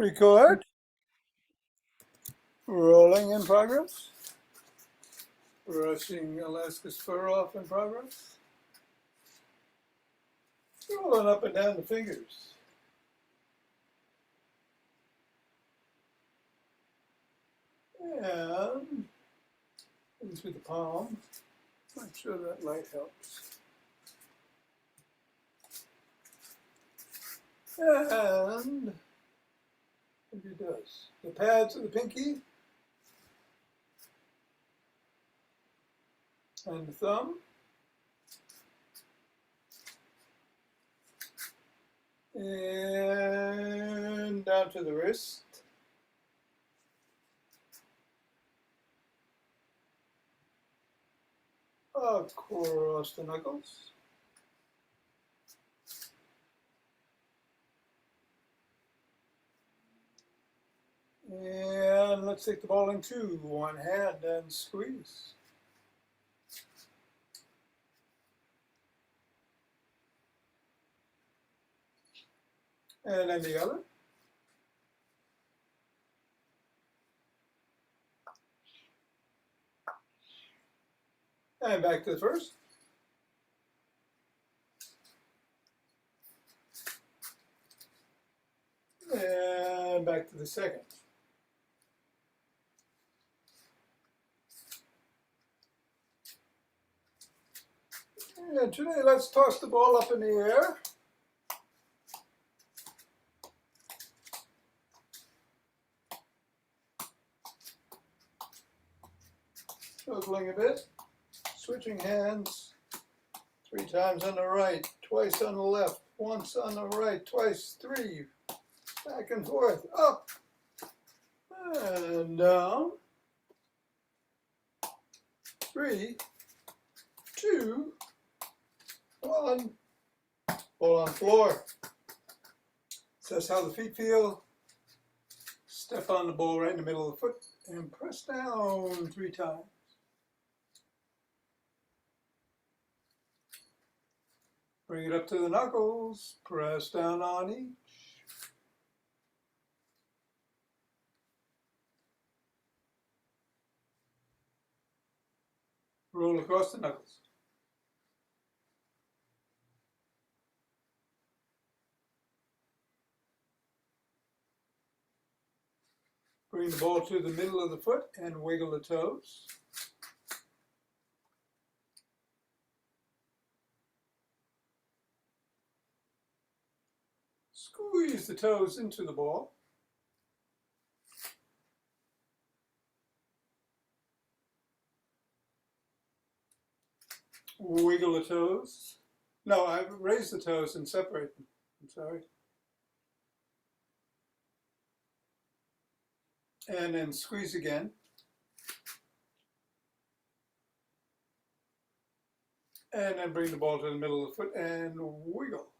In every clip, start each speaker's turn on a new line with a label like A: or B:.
A: Record. Rolling in progress. Brushing Alaska's fur off in progress. Rolling up and down the fingers. And into the palm. Make sure that light helps. And it does. The pads of the pinky and the thumb. And down to the wrist. Across the knuckles. And let's take the ball in two, one hand and squeeze. And then the other. And back to the first. And back to the second. And today let's toss the ball up in the air. Juggling a bit. Switching hands. 3 times on the right, twice on the left, once on the right, twice, 3. Back and forth, up and down. 3, 2, 1. Ball on floor. That's how the feet feel. Step on the ball right in the middle of the foot and press down 3 times. Bring it up to the knuckles, press down on each. Roll across the knuckles. Bring the ball to the middle of the foot and wiggle the toes. Squeeze the toes into the ball. Wiggle the toes. No, I raise the toes and separate them. I'm sorry. And then squeeze again. And then bring the ball to the middle of the foot and wiggle.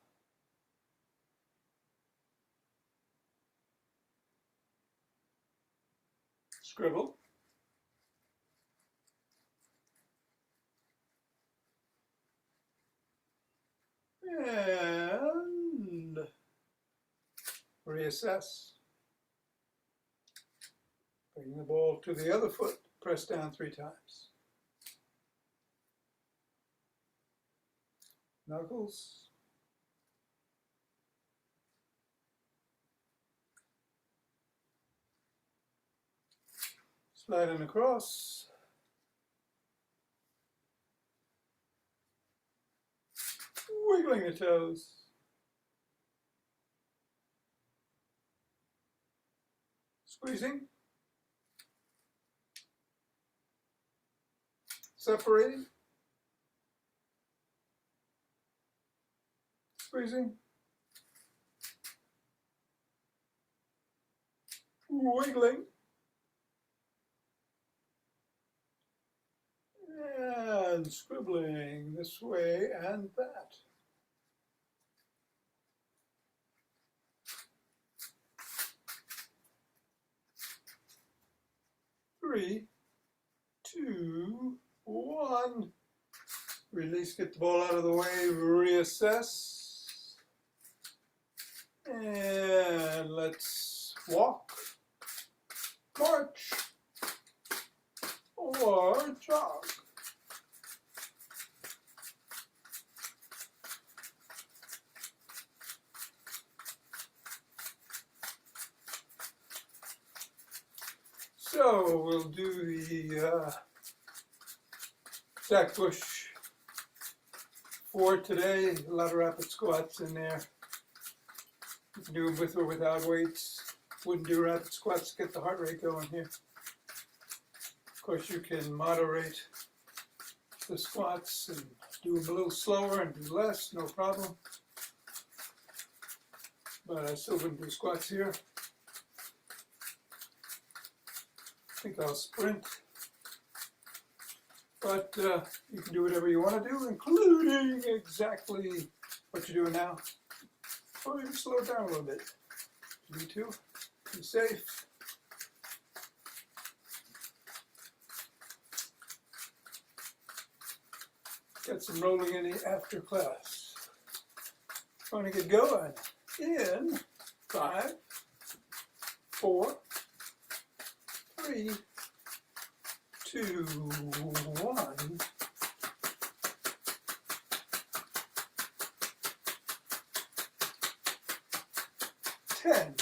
A: Scribble. And reassess. Bring the ball to the other foot, press down 3 times. Knuckles. Sliding across. Wiggling the toes. Squeezing. Separating. Squeezing. Wiggling. And scribbling this way and that. Three, 2, 1. Release, get the ball out of the way, reassess. And let's walk, march, or jog. So we'll do the Zach Bush for today. A lot of rapid squats in there. You can do them with or without weights. Wouldn't do rapid squats to get the heart rate going here. Of course, you can moderate the squats and do them a little slower and do less, no problem. But I still wouldn't do squats here. I think I'll sprint. But you can do whatever you want to do, including exactly what you're doing now. Or even slow it down a little bit. Me too. Be safe. Get some rolling in the after class. Going to get going in 5, 4, 3, 2, 1. 10.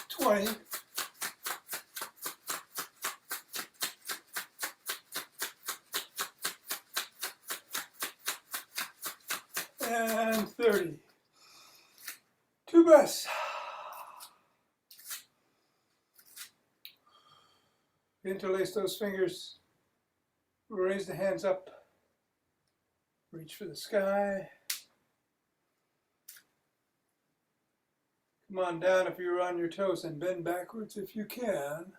A: 20. And 30. 2 breaths. Interlace those fingers. Raise the hands up. Reach for the sky. Come on down if you're on your toes and bend backwards if you can.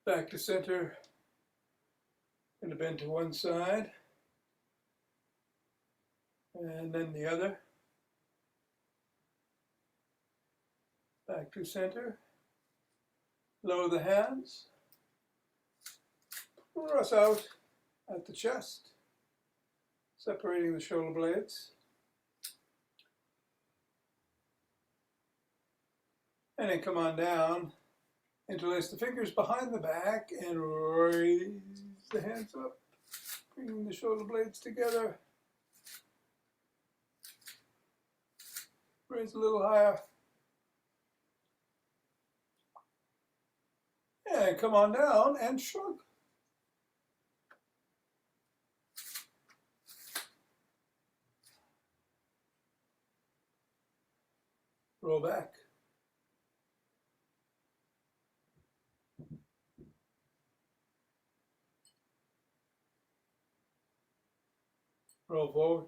A: Back to center. Going to bend to one side. And then the other. Back to center. Lower the hands. Press out at the chest. Separating the shoulder blades. And then come on down. Interlace the fingers behind the back and raise the hands up. Bringing the shoulder blades together. Raise a little higher. And come on down and shrug. Roll back. Roll forward.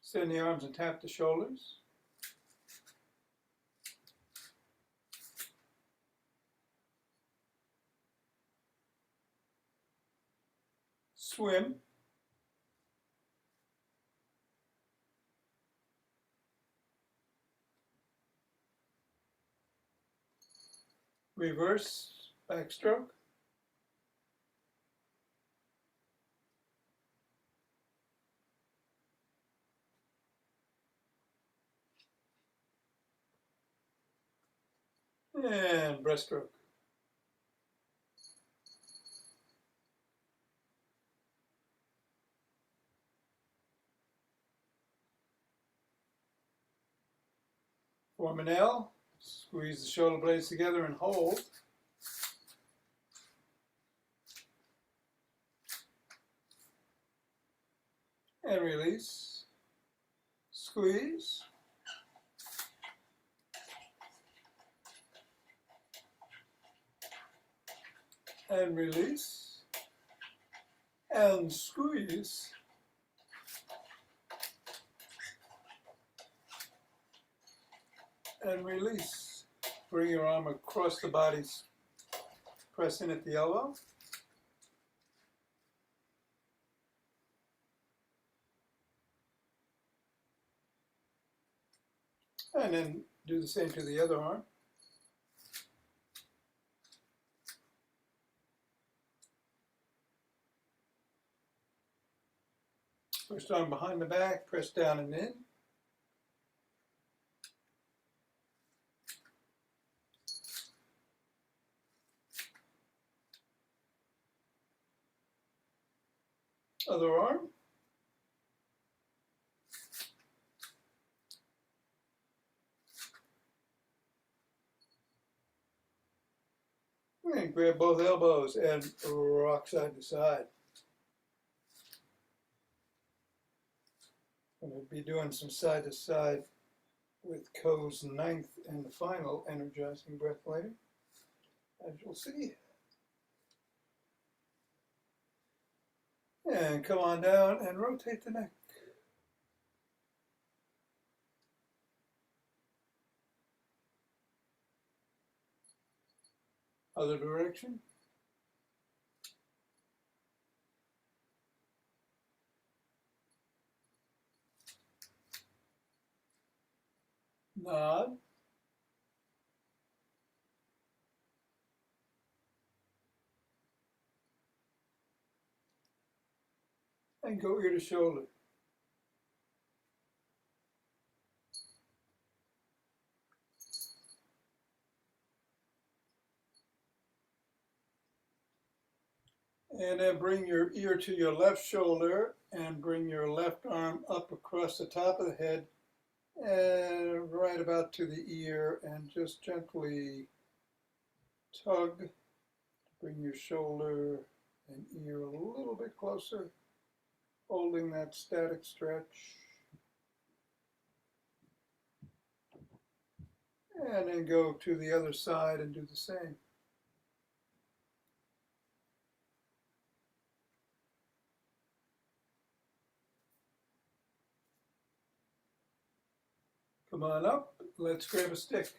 A: Extend the arms and tap the shoulders. Swim. Reverse backstroke. And breaststroke. Form an L. Squeeze the shoulder blades together and hold. And release. Squeeze. And release. And squeeze. And release. Bring your arm across the bodies. Press in at the elbow. And then do the same to the other arm. First arm behind the back, press down and in. Other arm. And grab both elbows and rock side to side. I'm going to be doing some side to side with Co's 9th and the final energizing breath later, as you'll see. And come on down and rotate the neck. Other direction. Nod. And go ear to shoulder. And then bring your ear to your left shoulder and bring your left arm up across the top of the head and right about to the ear, and just gently tug to bring your shoulder and ear a little bit closer, holding that static stretch. And then go to the other side and do the same. Come on up, let's grab a stick.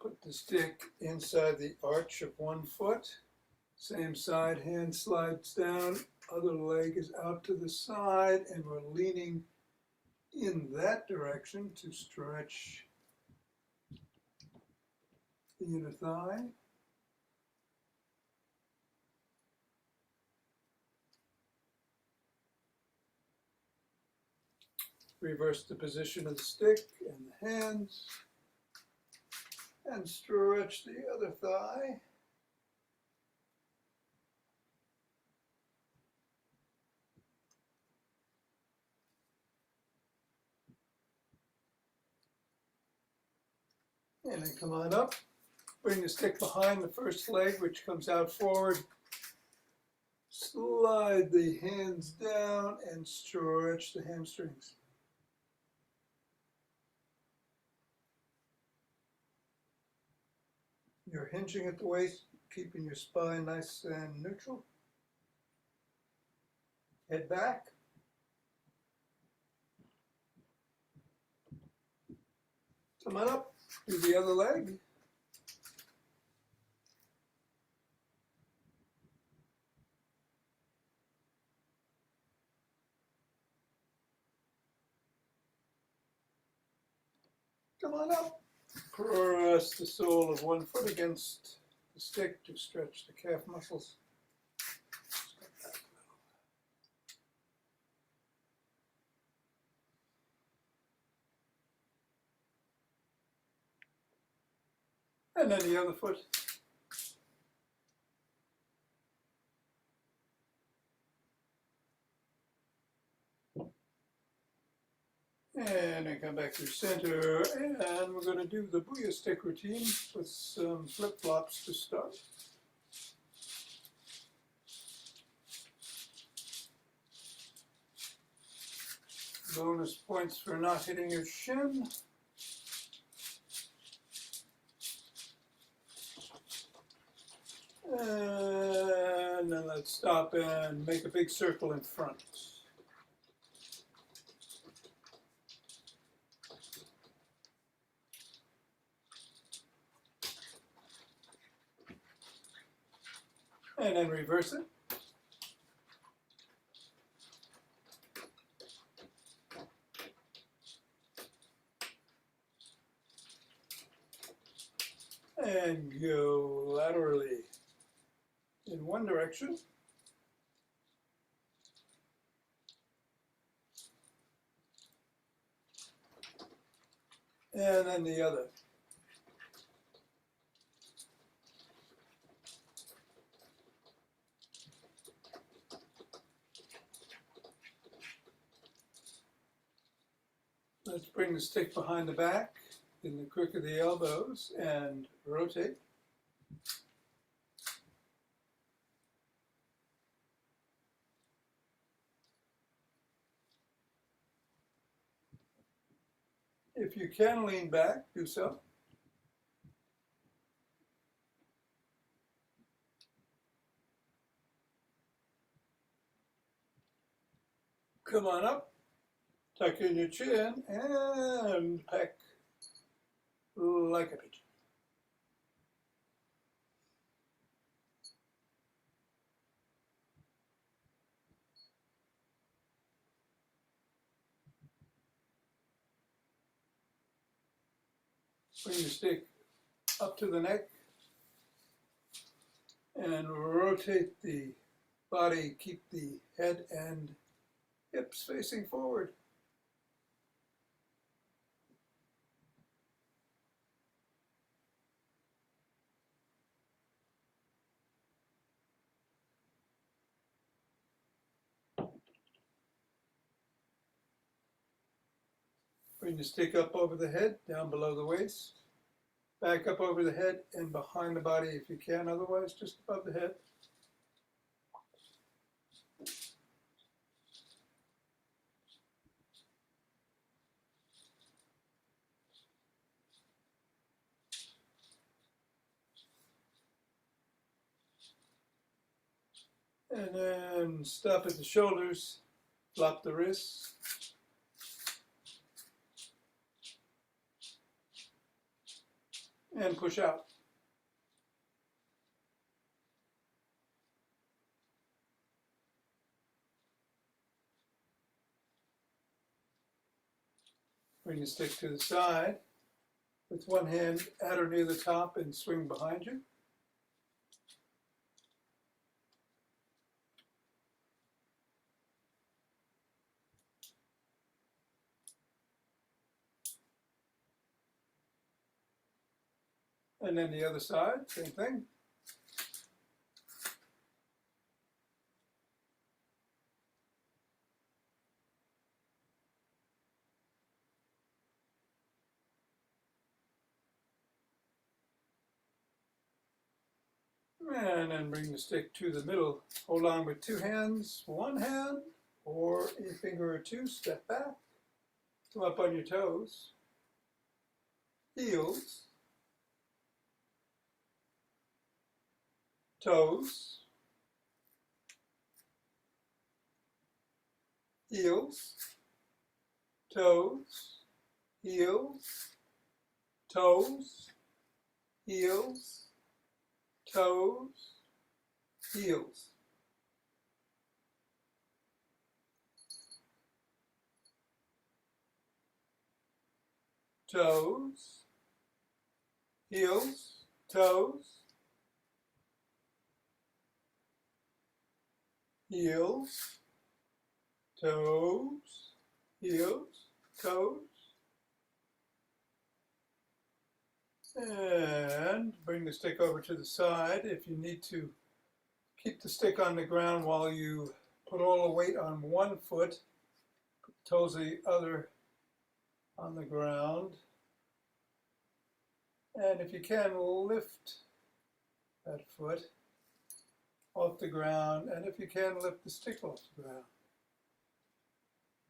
A: Put the stick inside the arch of one foot. Same side, hand slides down, other leg is out to the side, and we're leaning in that direction to stretch the inner thigh. Reverse the position of the stick and the hands, and stretch the other thigh. And then come on up, bring the stick behind the first leg, which comes out forward. Slide the hands down and stretch the hamstrings. You're hinging at the waist, keeping your spine nice and neutral. Head back. Come on up, do the other leg. Come on up. Press the sole of one foot against the stick to stretch the calf muscles. And then the other foot. And then come back to center, and we're going to do the Booyah stick routine with some flip-flops to start. Bonus points for not hitting your shin. And then let's stop and make a big circle in front. And then reverse it. and go laterally in one direction. And then the other. Let's bring the stick behind the back in the crook of the elbows and rotate. If you can lean back, do so. Come on up, tuck in your chin, and peck like a pigeon. Bring your stick up to the neck and rotate the body. Keep the head and hips facing forward. Bring the stick up over the head, down below the waist. Back up over the head and behind the body if you can, otherwise just above the head. And then stop at the shoulders, flop the wrists. And push out. Bring the stick to the side with one hand at or near the top and swing behind you. And then the other side, same thing. And then bring the stick to the middle. Hold on with two hands, one hand, or a finger or two. Step back. Come up on your toes. Heels. Toes. Heels. Toes. Heels. Toes. Heels. Toes, heels. Toes, heels, toes, heels, toes, heels, toes. And bring the stick over to the side. If you need to keep the stick on the ground while you put all the weight on one foot, put the toes of the other on the ground. And if you can, lift that foot off the ground. And if you can, lift the stick off the ground.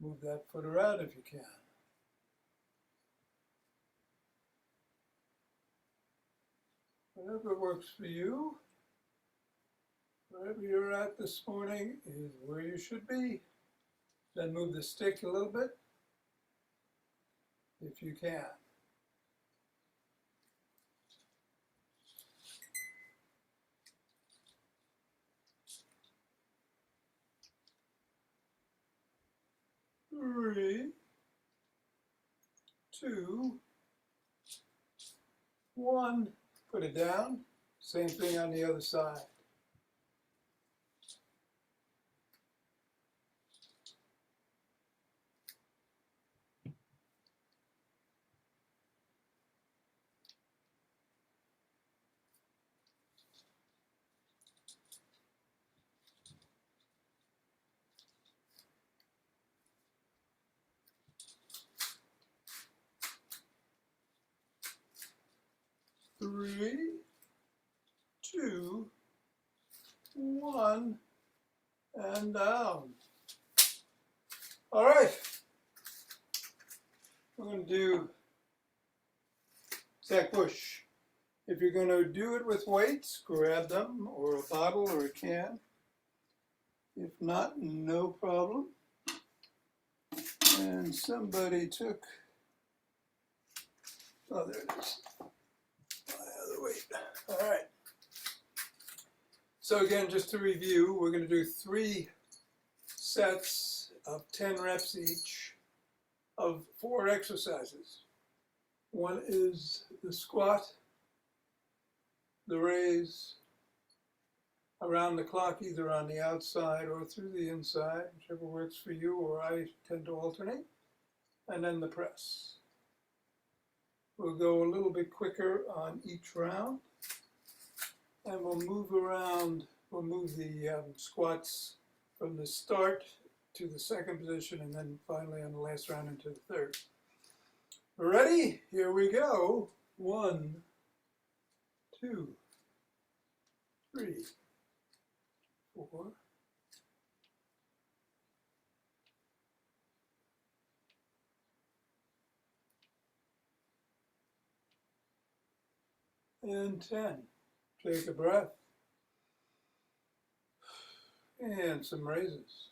A: Move that foot around if you can. Whatever works for you, wherever you're at this morning is where you should be. Then move the stick a little bit, if you can. Three, two, one. Put it down. Same thing on the other side. Three, two, one, and down. All right. We're going to do Zach Bush. If you're going to do it with weights, grab them, or a bottle or a can. If not, no problem. And somebody took, oh, there it is, my other weight. All right. So again, just to review, we're going to do 3 sets of 10 reps each of 4 exercises. One is the squat, the raise, around the clock, either on the outside or through the inside, whichever works for you, or I tend to alternate, and then the press. We'll go a little bit quicker on each round, and we'll move around, we'll move the squats from the start to the second position, and then finally on the last round into the third. Ready? Here we go. 1, 2, 3, 4, and 10. Take a breath. And some raises.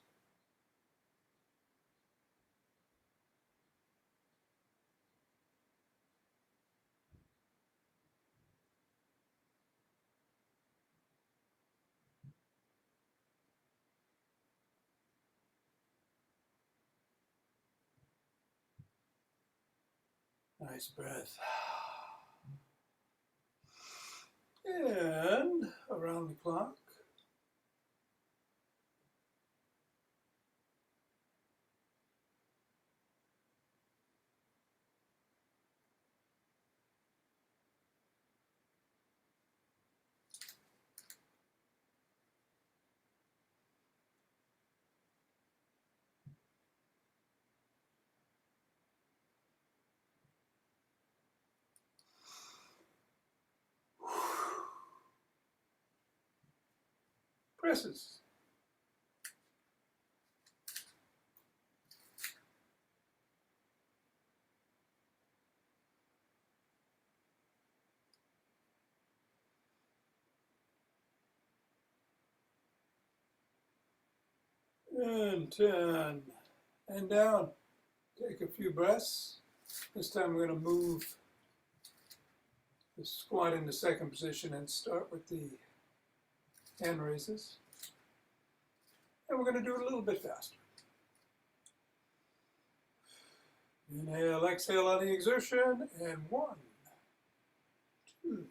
A: Nice breath. And around the clock. Presses. And 10. And down. Take a few breaths. This time we're going to move the squat into second position and start with the hand raises. And we're going to do it a little bit faster. Inhale, exhale on the exertion, and 1, 2,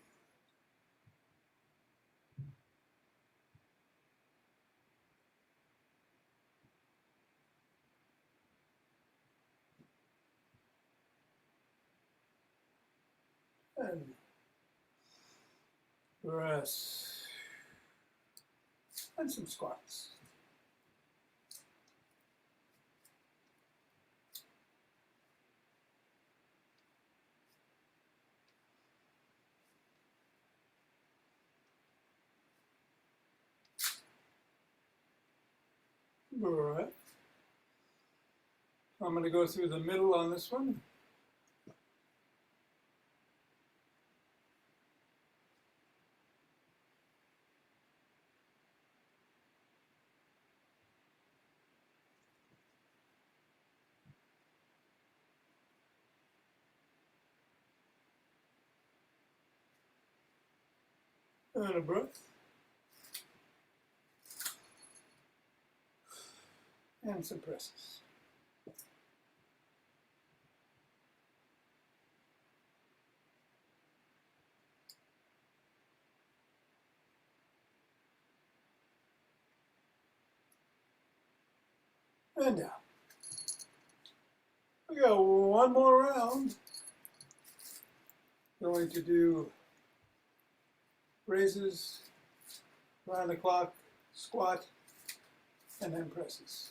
A: and rest, and some squats. All right. I'm going to go through the middle on this one. And a breath. And some presses. and down. We got one more round. Going to do raises, round the clock, squat, and then presses.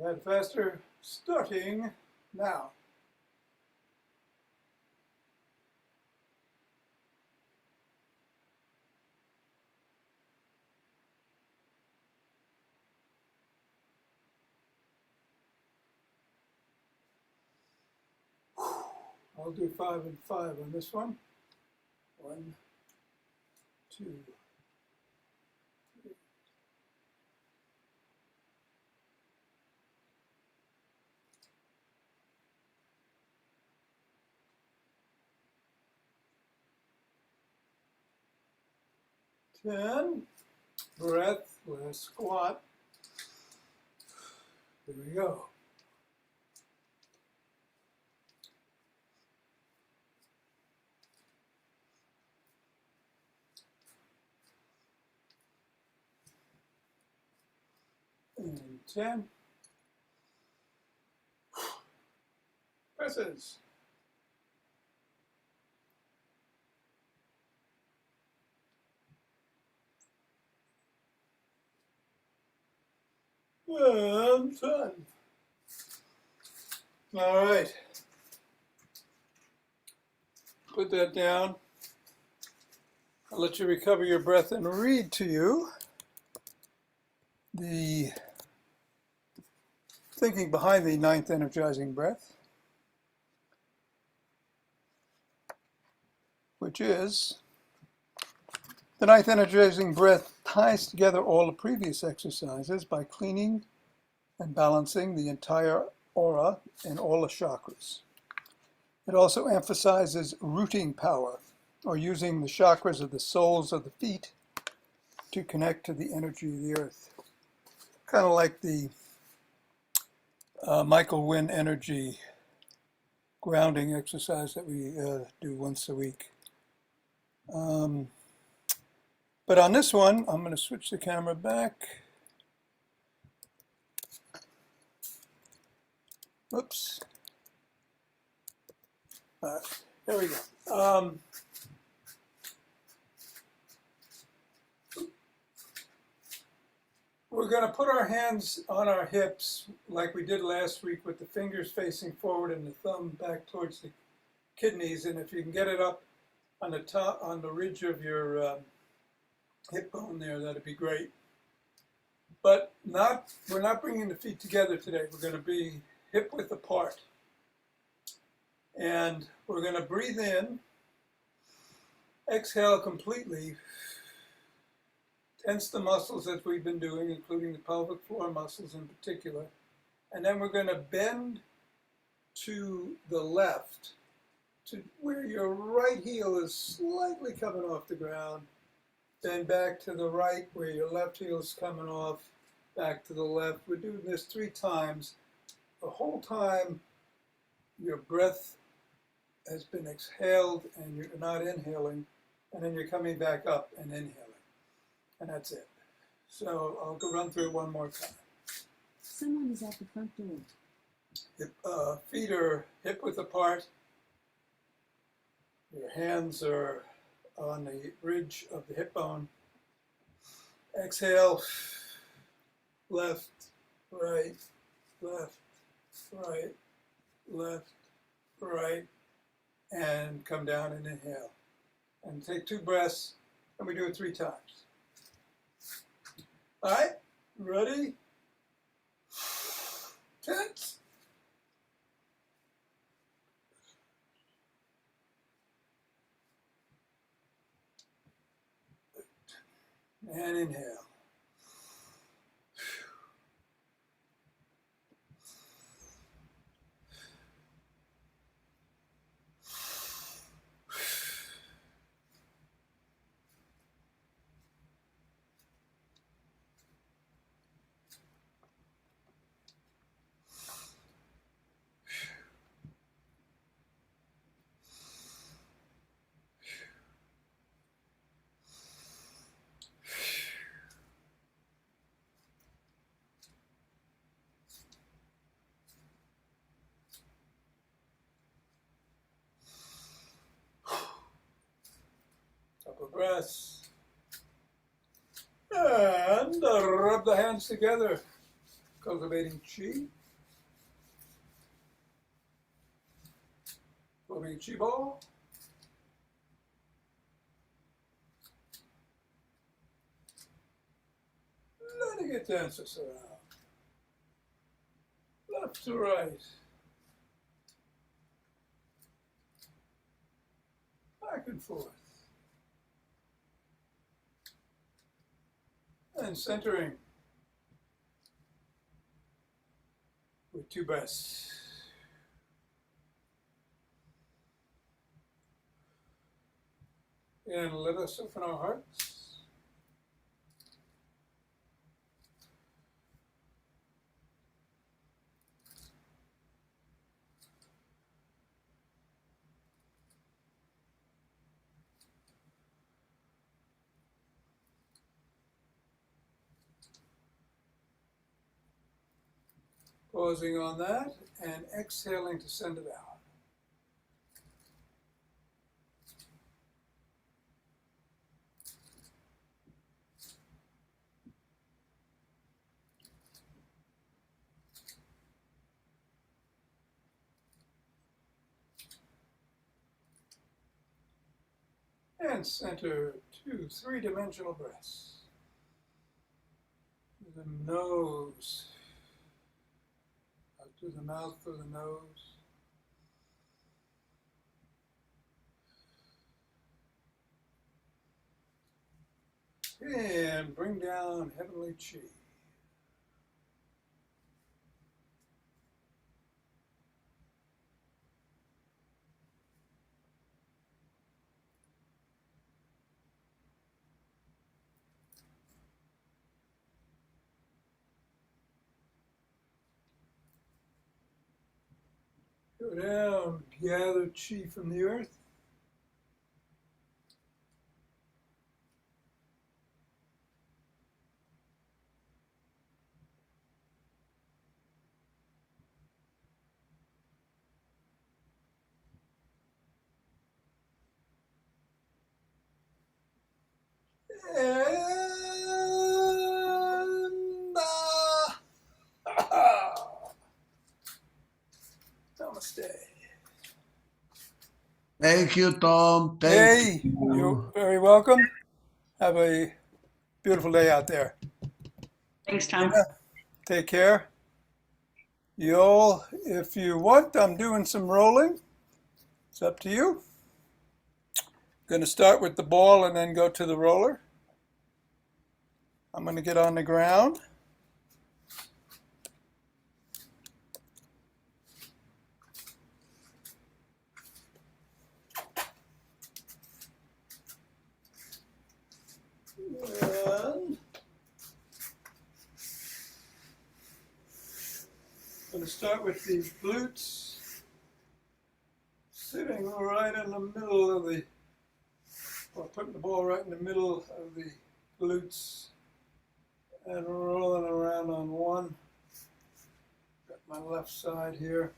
A: Head faster, starting now. I'll do 5 and 5 on this one. 1, 2, 3. 10. Breath, last squat. Here we go. And 10. Presses. And 10. All right. Put that down. I'll let you recover your breath and read to you the thinking behind the 9th energizing breath, which is the 9th energizing breath ties together all the previous exercises by cleaning and balancing the entire aura and all the chakras. It also emphasizes rooting power, or using the chakras of the soles of the feet to connect to the energy of the earth. Kind of like the Michael Wynn energy grounding exercise that we do once a week. But on this one, I'm going to switch the camera back. Oops. There we go. We're going to put our hands on our hips like we did last week, with the fingers facing forward and the thumb back towards the kidneys. And if you can get it up on the top, on the ridge of your hip bone there, that'd be great. But we're not bringing the feet together today. We're going to be hip width apart. And we're going to breathe in, exhale completely, tense the muscles as we've been doing, including the pelvic floor muscles in particular. And then we're going to bend to the left, to where your right heel is slightly coming off the ground. Then back to the right, where your left heel is coming off, back to the left. We're doing this 3 times. The whole time your breath has been exhaled and you're not inhaling, and then you're coming back up and inhaling. And that's it. So I'll go run through it one more time.
B: Someone is at the front door.
A: Feet are hip width apart. Your hands are on the ridge of the hip bone. Exhale, left, right, left, right, left, right, and come down and inhale. And take 2 breaths, and we do it 3 times. All right, ready? Tense. And inhale. breaths. And rub the hands together, cultivating chi. Forming a chi ball. Letting it dance us around. Left to right. Back and forth. And centering with 2 breaths. And let us open our hearts. Pausing on that and exhaling to send it out. And center 2 3-dimensional breaths. Through the nose. Out through the mouth, through the nose. And bring down heavenly chi. Go down, gather chi from the earth. And namaste.
C: Thank you, Tom.
A: Hey,
C: Thank you.
A: you're very welcome. Have a beautiful day out there.
D: Thanks, Tom.
A: Yeah, take care. You'll, if you want, I'm doing some rolling. It's up to you. Going to start with the ball and then go to the roller. I'm going to get on the ground. And I'm going to start with the glutes, sitting right in the middle of the, or putting the ball right in the middle of the glutes and rolling around on one. Got my left side here.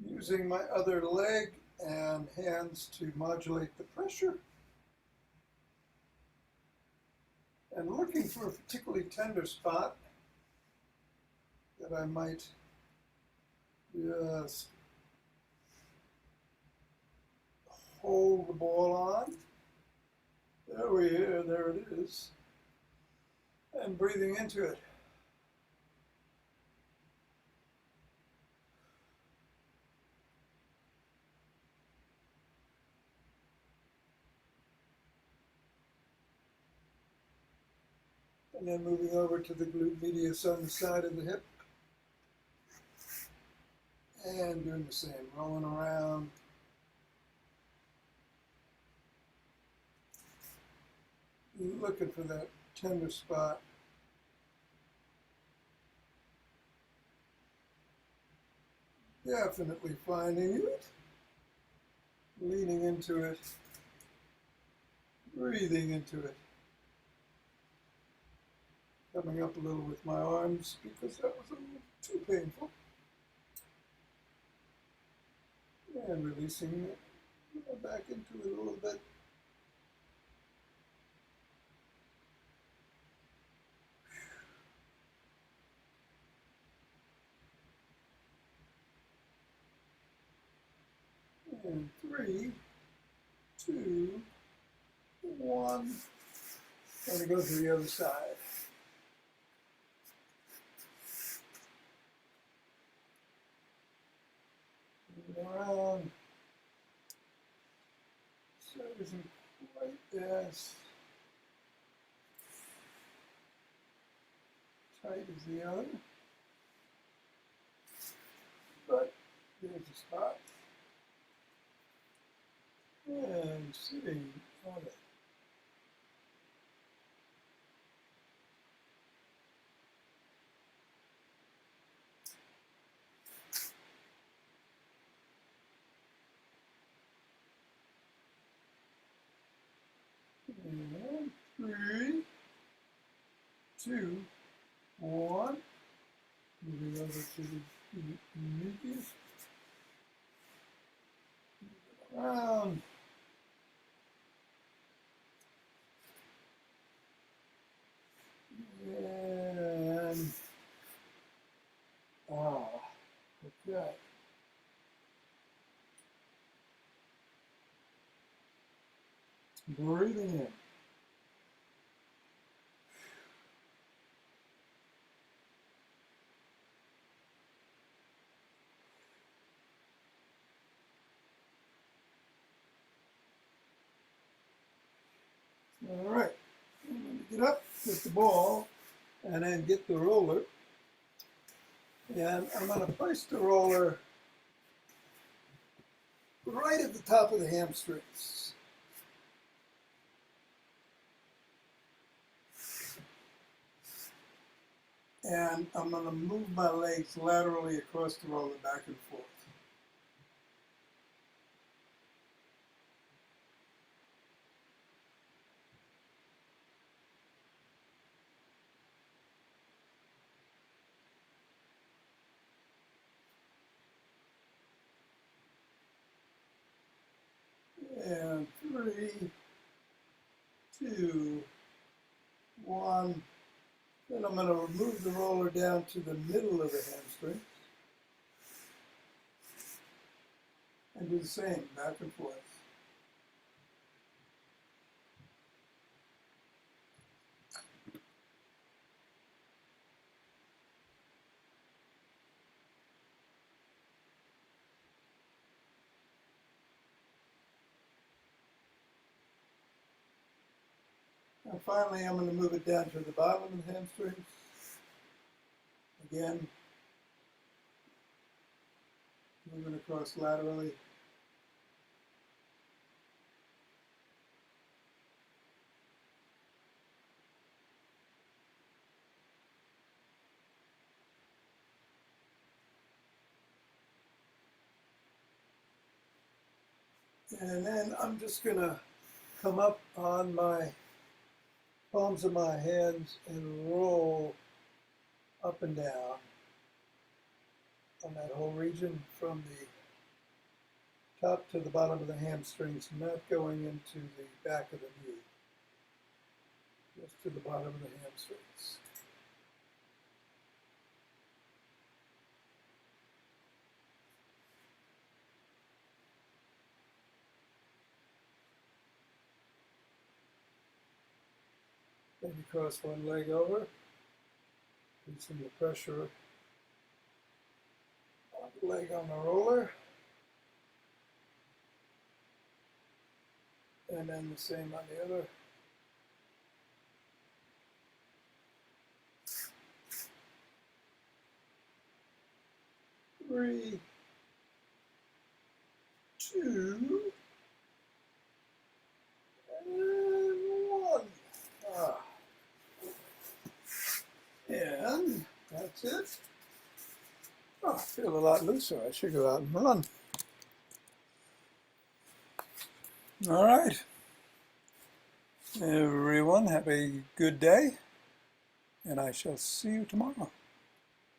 A: Using my other leg and hands to modulate the pressure. And looking for a particularly tender spot that I might just hold the ball on. There it is. And breathing into it. And then moving over to the glute medius on the side of the hip. And doing the same, rolling around. Looking for that tender spot. Definitely finding it. Leaning into it. Breathing into it. Coming up a little with my arms because that was a little too painful. And releasing it back into it a little bit. And 3, 2, 1. Going to go to the other side. Around. So it isn't quite as tight as the other, but there's a spot. And sitting on it. And 3, 2, 1. Moving over to the mucus. Around. And okay. Breathing in. All right. I'm going to get up, get the ball, and then get the roller. And I'm going to place the roller right at the top of the hamstrings. And I'm going to move my legs laterally across the roller back and forth. And 3, 2, 1. Then I'm going to remove the roller down to the middle of the hamstring. And do the same, back and forth. And finally, I'm going to move it down to the bottom of the hamstrings. Again, moving across laterally. And then I'm just going to come up on my palms of my hands and roll up and down on that whole region from the top to the bottom of the hamstrings, not going into the back of the knee, just to the bottom of the hamstrings. Maybe cross one leg over, releasing the pressure on the leg on the roller. And then the same on the other. Three, 2, and 1. And that's it. Oh, I feel a lot looser. I should go out and run. All right. Everyone, have a good day, and I shall see you tomorrow.